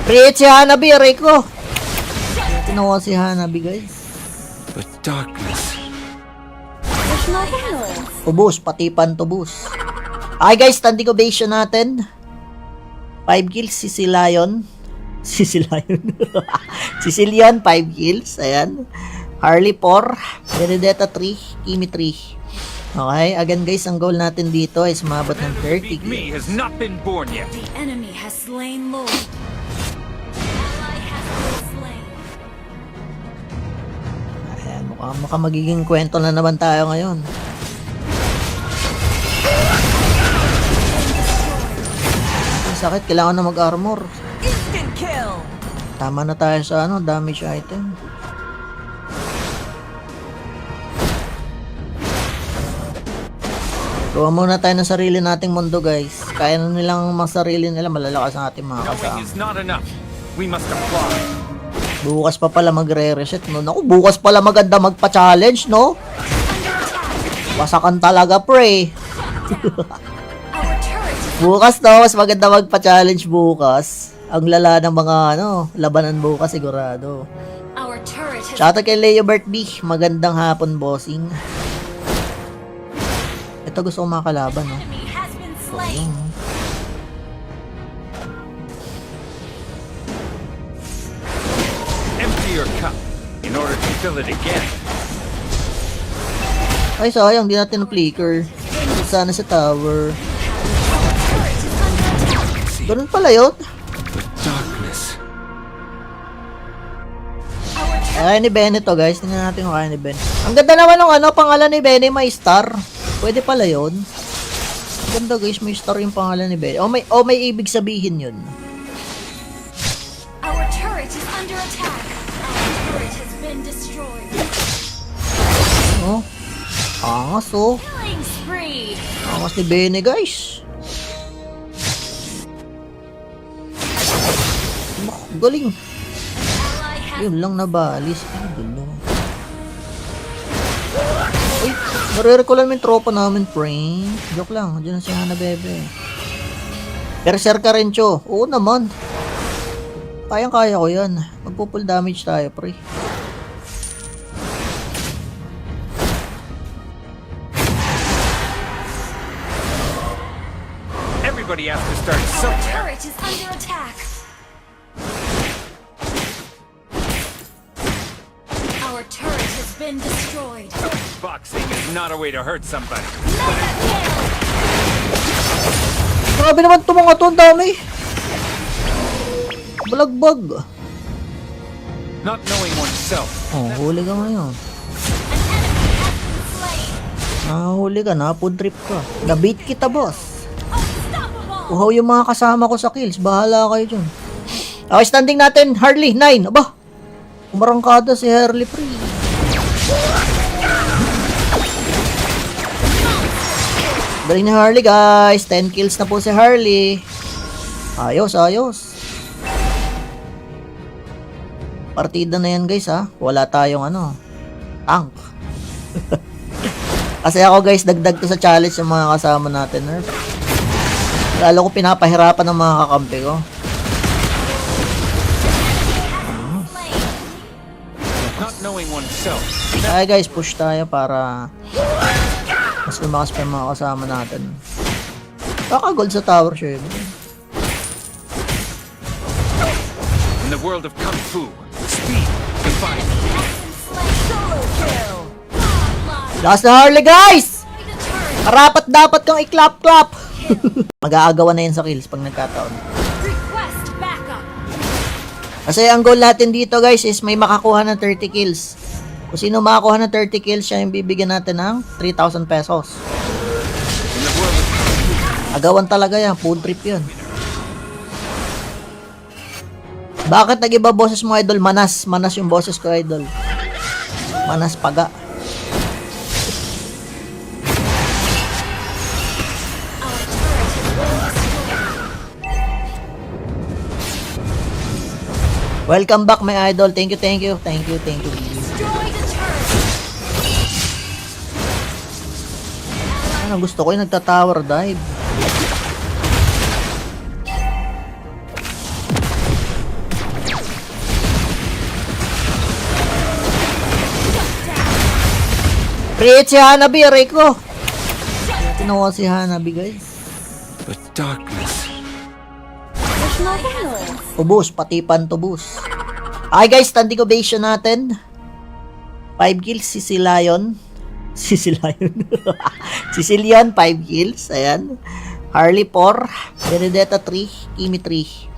Create si Hanabi, aray ko. Tinawa si Hanabi guys. but darkness. Tubos, pati pantubos. Okay guys, standing ovation natin. 5 kills, si Lion. Si Lion. Si Leon, 5 kills. Ayan. Harley 4. Benedetta 3. Kimi 3. Okay, again guys, ang goal natin dito is umabot ng 30 Beat me kills. has not been born yet. The enemy has slain Lord. Ally has been slain. Ayan, mukhang magiging kwento na naman tayo ngayon. Ang sakit, kailangan na mag-armor. Instant kill. Tama na tayo sa ano, damage item. Gawa muna tayo ng sarili nating mundo guys. Kaya na nilang mga sarili nila, malalakas ang ating mga Knowing kasama. is not enough. We must apply. Bukas pa pala magre-reset no. Naku, bukas pala maganda magpa-challenge no. Wasakan talaga pre. Our turret is Bukas no, mas maganda magpa-challenge bukas. Ang lala ng mga ano, labanan bukas sigurado. our turret has Shoutout kay Leo Bert B. Magandang hapon, bossing. Ito gusto ko makalaban, no? enemy has been slain. Empty your cup in order to fill it again. Ay, sayang, di natin na-flicker. Sana sa tower. Turret is under attack. Ganun pala yun. But darkness. Our turret Kaya ni Benny to, guys. Tingnan natin kung kaya ni Ben. Ang ganda naman ng ano, pangalan ni Benny, may star. Pwede pala yun. Ang ganda, guys, may star yung pangalan ni Benny. May ibig sabihin yun. Our turret is under attack. Our turret has been destroyed. Oh. Angas, oh. Killing spree. Angas ni Benny, guys. Galing. Ally has Yun lang nabalis. Ay, gulo. Uy, nare-recall namin yung tropa namin, Frank. Joke lang, dyan na si Hana Bebe. Berserker rin, Cho. Oo naman. Kayang-kaya ko yan. Magpo-full damage tayo, pre. Everybody has to start our somewhere. turret is under attack. Our turret has been destroyed. Boxing is not a way to hurt somebody. Mega kill. Grabe naman ito mga to, ang dami. Balagbag. Not knowing oneself. Oh, huli ka ngayon. An enemy has been slain. Nahuli ka, na-food trip ka. Na-beat kita, boss. Unstoppable. Uhaw yung mga kasama ko sa kills. Bahala kayo dyan. Okay, standing natin. Harley, 9. Aba. Umarangkada si Harley pre. Galing ni Harley guys. 10 kills na po si Harley. Ayos, ayos. Partida na yan guys ha. Wala tayong ano, tank. Kasi ako guys, dagdag to sa challenge yung mga kasama natin. Lalo ko pinapahirapan ng mga kakampi ko. Not knowing oneself. Ay guys, push tayo para mas lumakas pa yung mga kasama natin. Kaka-gold sa tower siya yun. In the world of Kung Fu, speed defines. Solo kill. Last na Harley guys! Ready to turn. Karapat dapat kang i-clap-clap! Mag-aagawan na yun sa kills pag nagkataon. Request backup. Kasi ang goal natin dito guys is may makakuha ng 30 kills. Kung sino makakuha ng 30 kills, siya yung bibigyan natin ng 3,000 pesos. In the world of Kung Fu, Agawan talaga yan, food trip yun. Bakit nag-iba boses mo idol? Manas, manas yung boses ko idol. Manas paga. Welcome back my idol. Thank you, thank you. Thank you, thank you. Destroy the turret. Ano, gusto ko yung nagta-tower dive. Create si Hanabi, aray ko. Kinuha si Hanabi guys. the darkness. Tubos, pati pantubos. Okay guys, standing ovation natin. 5 kills, si Lion. Si Lion. Si Leon, 5 kills. Ayan. Harley 4. Benedetta 3. Kimi 3.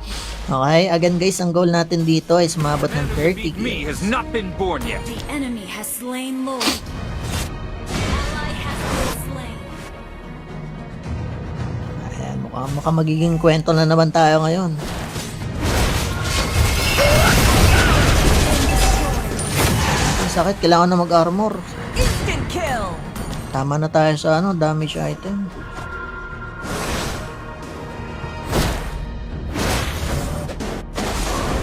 Okay, again guys, ang goal natin dito is umabot ng 30 Beat me kills. has not been born yet. The enemy has slain Lord. Ally has been slain. Ayan, mukhang magiging kwento na naman tayo ngayon. Ang sakit, kailangan na mag-armor. Instant kill. Tama na tayo sa ano, damage item.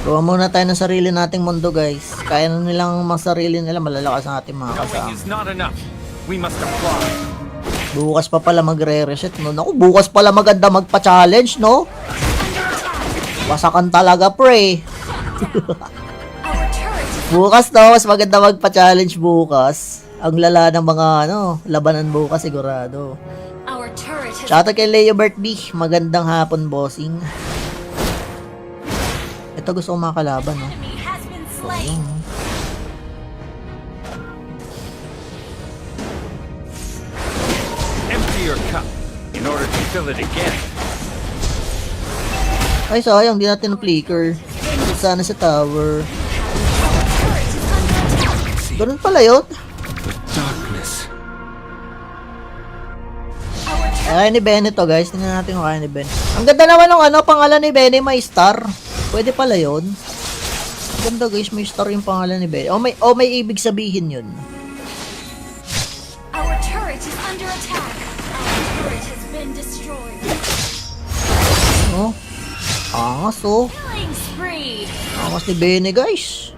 Gawa muna tayo ng sarili nating mundo guys. Kaya na nilang mga sarili nila, malalakas ang ating mga Knowing kasama. is not enough. We must apply. Bukas pa pala magre-reset no. Naku, bukas pala maganda magpa-challenge no. Pasakan talaga pre. Our turret is Bukas no, mas maganda magpa-challenge bukas. Ang lala ng mga ano, labanan bukas sigurado. our turret has Shoutout kay Leo Bert B. Magandang hapon, bossing. Ito gusto ko makalaban, no? enemy has been slain. Empty your cup in order to fill it again. Ay, sayang, di natin na-flicker. Sana sa tower. Ganun pala yun. The darkness. Kaya ni Benny to, guys. Tingnan natin kung kaya ni Ben. Ang ganda naman ng ano, pangalan ni Benny, may star. Pwede pala yun. Ang ganda, guys, may star yung pangalan ni Benny. May ibig sabihin yun. Our turret is under attack. Our turret has been destroyed. Oh. Angas, oh. Killing spree. Angas ni Benny, guys.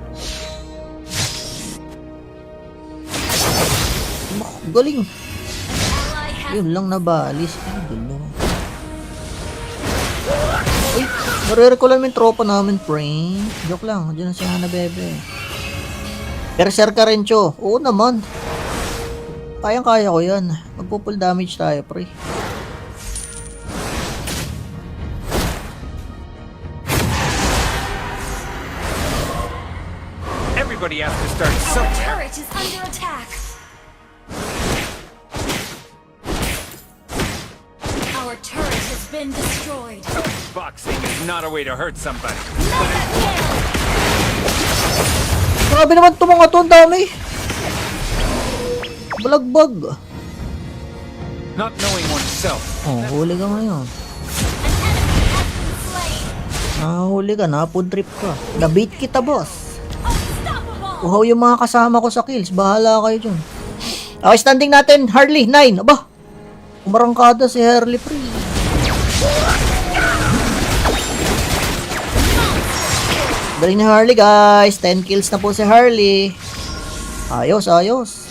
Galing. Ally has Yun lang nabalis. Ay, gulo. Uy, nare-recallan mo yung tropa namin, pre. Joke lang, dyan na si Hana Bebe. Berserker rin, Cho. Oo naman. Kayang-kaya ko yan. Magpo-full damage tayo, pre. Everybody has to start our somewhere. turret is under attack. Our turret has been destroyed. Boxing is not a way to hurt somebody. Mega kill. Grabe naman ito mga to, ang dami. Balagbag. Not knowing oneself. Oh, huli ka ngayon. An enemy has been slain. Huli ka na, food trip ka. Na-beat kita, boss. Unstoppable. Uhaw yung mga kasama ko sa kills. Bahala kayo dyan. Okay, standing natin. Harley, 9. Aba, umarangkada si Harley pre. Galing ni Harley guys. 10 kills na po si Harley. Ayos, ayos.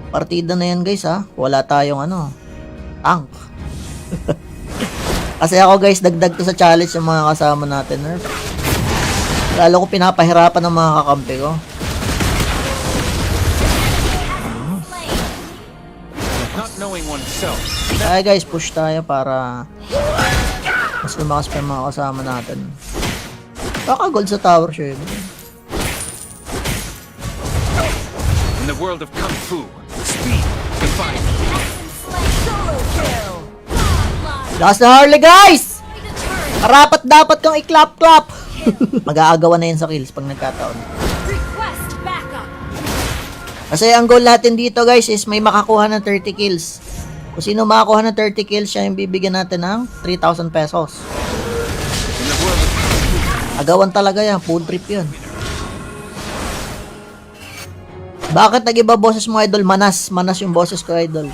Partida na yan guys ha. Wala tayong ano, tank. Kasi ako guys, dagdag to sa challenge yung mga kasama natin. Nerf. Lalo ko pinapahirapan ng mga kakampi ko. Not knowing oneself. Kaya guys, push tayo para mas lumakas pa yung mga kasama natin. Baka gold sa tower siya yun. In the world of Kung Fu, speed defines. Solo kill. Last na Harley guys! Karapat dapat kang i-clap-clap. Mag-aagawan na yun sa kills pag nagkataon. Request backup. Kasi ang goal natin dito guys is may makakuha ng 30 kills. Kung sino makakuha ng 30 kills, siya yung bibigyan natin ng 3,000 pesos. In the world of Kung Fu, Agawan talaga yan, food trip yun. Bakit nag-iba boses mo idol? Manas, manas yung boses ko idol.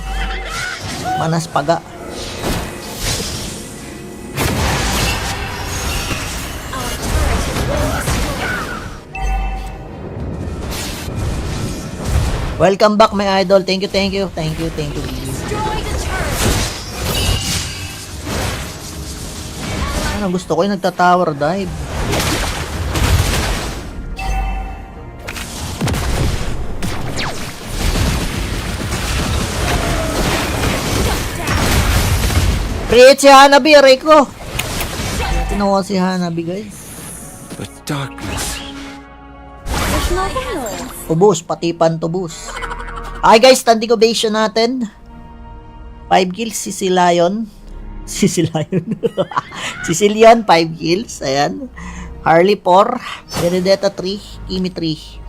Manas paga. Welcome back my idol. Thank you, thank you. Thank you, thank you. Destroy the turret. Ano, gusto ko yung nagta-tower dive. Create si Hanabi, aray ko. Tinawa si Hanabi guys. the darkness. Tubos, pati pantubos. Okay guys, standing ovation natin. 5 kills, si Lion. Si Lion. Si Leon, 5 kills. Ayan. Harley 4. Benedetta 3. Kimi 3.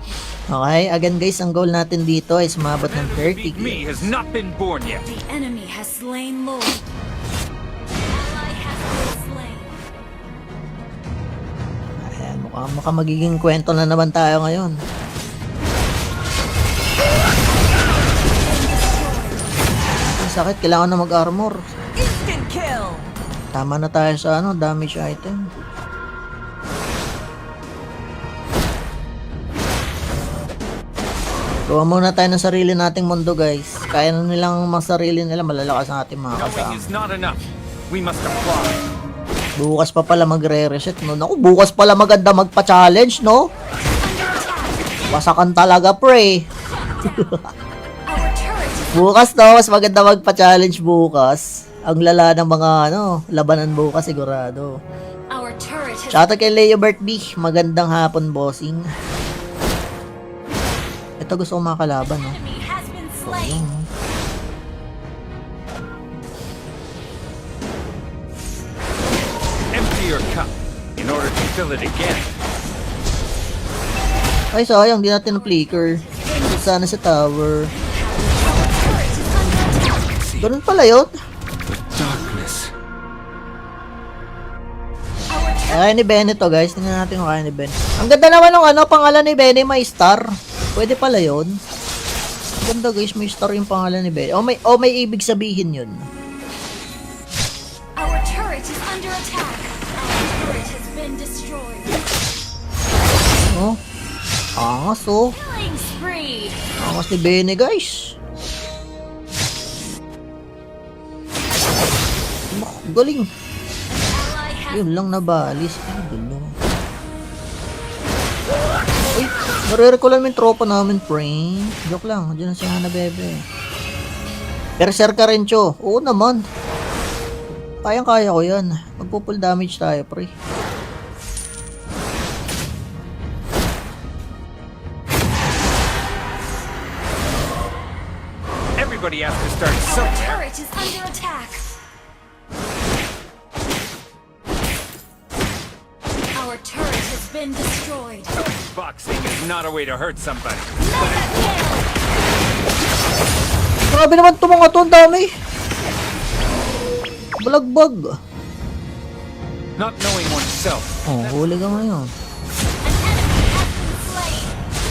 Okay, again guys, ang goal natin dito is umabot ng 30 Beat me kills. has not been born yet. The enemy has slain Lord. Ally has been slain. Ayan, mukhang magiging kwento na naman tayo ngayon. Ang sakit, kailangan na mag-armor. Instant kill. Tama na tayo sa ano, damage item. Gawa muna tayo ng sarili nating mundo guys. Kaya na nilang mga sarili nila, malalakas ang ating mga Knowing kasama. is not enough. We must apply. Bukas pa pala magre-reset no. Naku, bukas pala maganda magpa-challenge no. Wasakan talaga pre. Our turret is Bukas no, mas maganda magpa-challenge bukas. Ang lala ng mga ano, labanan bukas sigurado. our turret has Shoutout kay Leobert B. Magandang hapon, bossing. Ito gusto ko makalaban, no? enemy has been slain. Empty your cup in order to fill it again. Ay, sayang, di natin na-flicker. Sana sa tower. Our turret is under attack. Ganun pala yun. The darkness. Our turret Kaya ni Bene to, guys. Tingnan natin kung kaya ni Bene. Ang ganda naman ng ano, pangalan ni Bene, may star. Pwede pala yun. Ang ganda, guys. May star yung pangalan ni Bene. O may ibig sabihin yun. Our turret is under attack. Our turret has been destroyed. Oh. Angas, oh. Killing spree. Angas ni Bene, guys. Galing. Ally has Yun lang nabalis. Ay, gulo. Uy, nare-recall namin yung tropa namin, friend. Joke lang, dyan na si Hana Bebe. Berserker rin, Cho. Oo naman. Kayang-kaya ko yan. Magpo-full damage tayo, pre. Everybody has to start our somewhere. turret is under attack. Our turret has been destroyed. Boxing is not a way to hurt somebody. Grabe naman ito mga to, ang dami. Balagbag. Not knowing oneself. Oh, huli ka ngayon. An enemy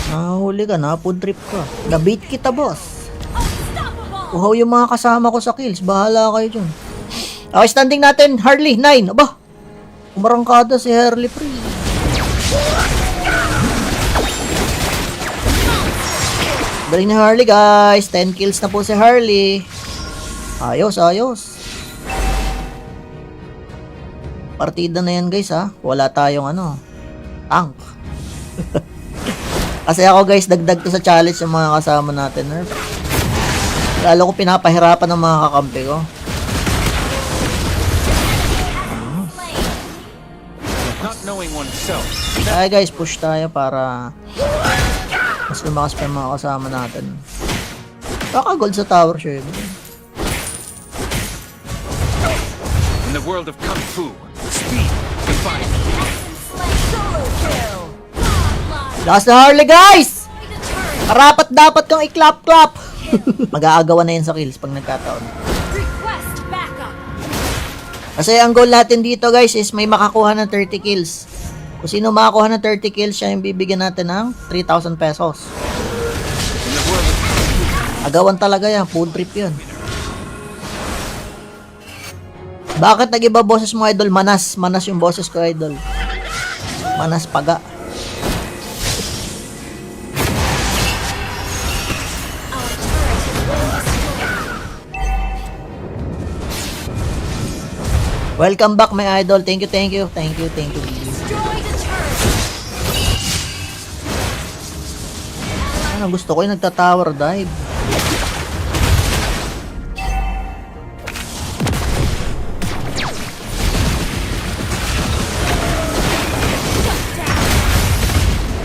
Nahuli ka na, food trip ka. Na-beat kita, boss. Unstoppable! Uhaw yung mga kasama ko sa kills. Bahala kayo dyan. Okay, standing natin, Harley, 9. Aba, umarangkada si Harley pre. Galing ni Harley, guys. 10 kills na po si Harley. Ayos, ayos. Partida na yan, guys, ha. Wala tayong tank. Kasi ako, guys, dagdag to sa challenge yung mga kasama natin, nerf. Lalo ko pinapahirapan ng mga kakampi ko. Not knowing oneself. Ay, guys, push tayo para mas lumakas pa yung mga kasama natin. Kaka-gold sa tower siya yun. In the world of Kung Fu, speed defines. Solo kill! Godlike! Last na Harley, guys! Ready to turn! Karapat dapat kang i-clap-clap! Mag-aagawan na yan sa kills pag nagkataon. Request backup! Kasi ang goal natin dito, guys, is may makakuha ng 30 kills. Kung sino makakuha ng 30 kills, siya yung bibigyan natin ng 3,000 pesos. In the world of Kung Fu, Agawan talaga yan, food trip yun. Bakit nag-iba boses mo, idol? Manas. Manas yung boses ko, idol. Manas paga. Our turret has been destroyed. Welcome back, my idol. Thank you, thank you. Thank you, thank you. Destroy the turret! Ano, gusto ko yung nagta-tower dive.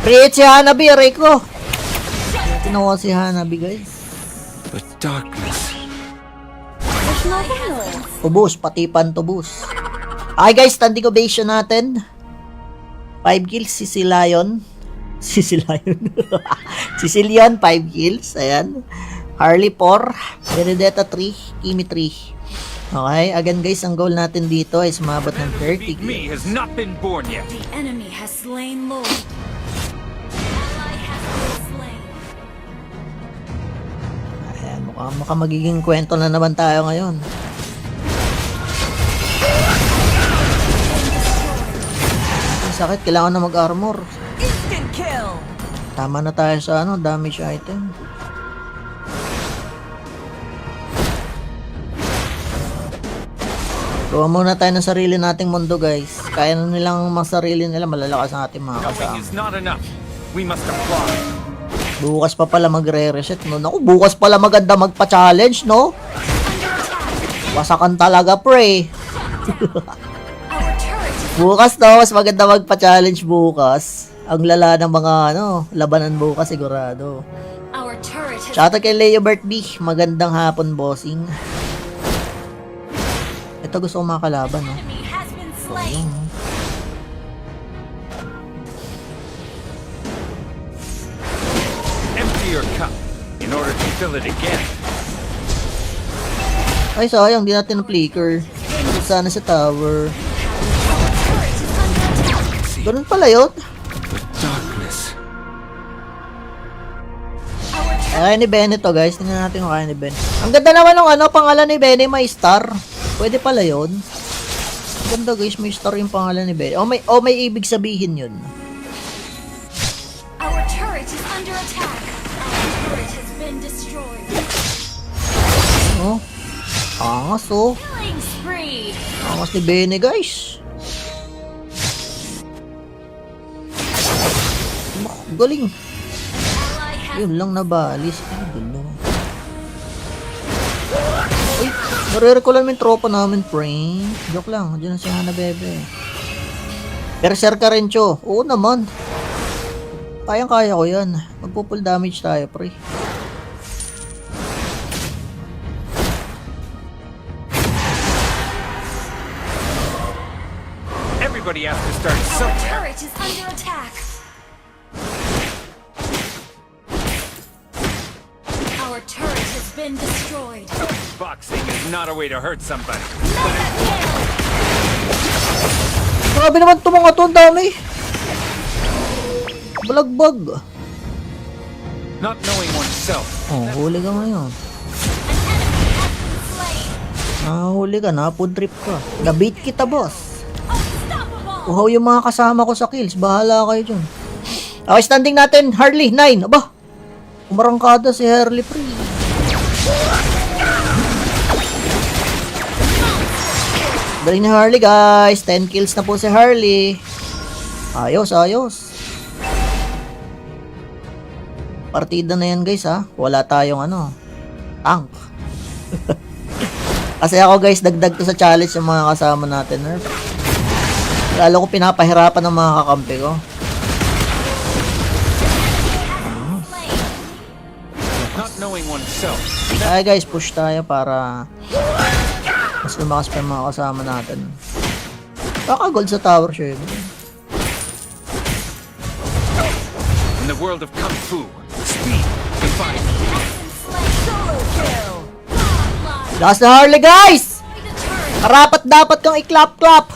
Create si Hanabi, Rico. Tinawa si Hanabi, guys. but darkness. Tubos, pati pantubos. Okay, guys, standing ovation natin. 5 kills, si Lion. Si Lion. Si Leon, 5 kills. Ayan. Harley 4. Benedetta 3. Kimi 3. Okay, again guys, ang goal natin dito is umabot ng 30 Beat me kills. has not been born yet. The enemy has slain Lord. Ally has been slain. Ayan, mukhang magiging kwento na naman tayo ngayon. Ang sakit, kailangan na mag-armor. Instant kill! Tama na tayo sa damage item. Gawa muna tayo ng sarili nating mundo, guys. Kaya na nilang masarili nila, malalakas ang ating mga Knowing kasama. is not enough. We must apply. Bukas pa pala magre-reset, no? Naku, bukas pala maganda magpa-challenge, no? Wasakan talaga, pre. Our turret is Bukas, no? Mas maganda magpa-challenge bukas. Ang lala ng mga, labanan bukas, sigurado. our turret has Shoutout kay Leo Bert B. Magandang hapon, bossing. Ito gusto ko makalaban, no? enemy has been slain. Empty your cup in order to fill it again. Ay, sayang, di natin na-flicker. Sana sa tower. Our turret is under attack. Ganun pala yun. But darkness. Our turret Kaya ni Benny to, guys. Tingnan natin kung kaya ni Ben. Ang ganda naman ng pangalan ni Benny, may star. Pwede pala yun. Ang ganda, guys, may star yung pangalan ni Benny. May ibig sabihin yun. Our turret is under attack. Our turret has been destroyed. Oh. Angas, oh. Killing spree. Angas ni Benny, guys. Galing. Ally has Yun lang nabalis. Ay, gulo. Uy, nare-recall namin yung tropa namin, friend. Joke lang, dyan na si Hana Bebe. Berserker rin, Cho. Oo naman. Kayang-kaya ko yan. Magpo-full damage tayo, pre. Everybody has to start our somewhere. turret is under attack. Our turret has been destroyed. Boxing is not a way to hurt somebody. Mega kill. Grabe naman ito mga to, ang dami. Balagbag. Not knowing oneself. Oh, huli ka ngayon. An enemy has been slain. Huli ka na, food trip ka. Na-beat kita, boss. Unstoppable. Uhaw yung mga kasama ko sa kills. Bahala kayo dyan. Okay, standing natin, Harley, 9. Aba, umarangkada si Harley pre. Galing ni Harley, guys. 10 kills na po si Harley. Ayos, ayos. Partida na yan, guys, ha. Wala tayong tank. Kasi ako, guys, dagdag to sa challenge yung mga kasama natin. Lalo ko pinapahirapan ng mga kakampi ko. Not knowing oneself. Ay, guys, push tayo para mas lumakas pa yung mga kasama natin. Kaka-gold sa tower siya yun. In the world of Kung Fu, speed defines. Solo kill. Godlike. Last na Harley, guys! The turret. Karapat dapat kang i-clap-clap.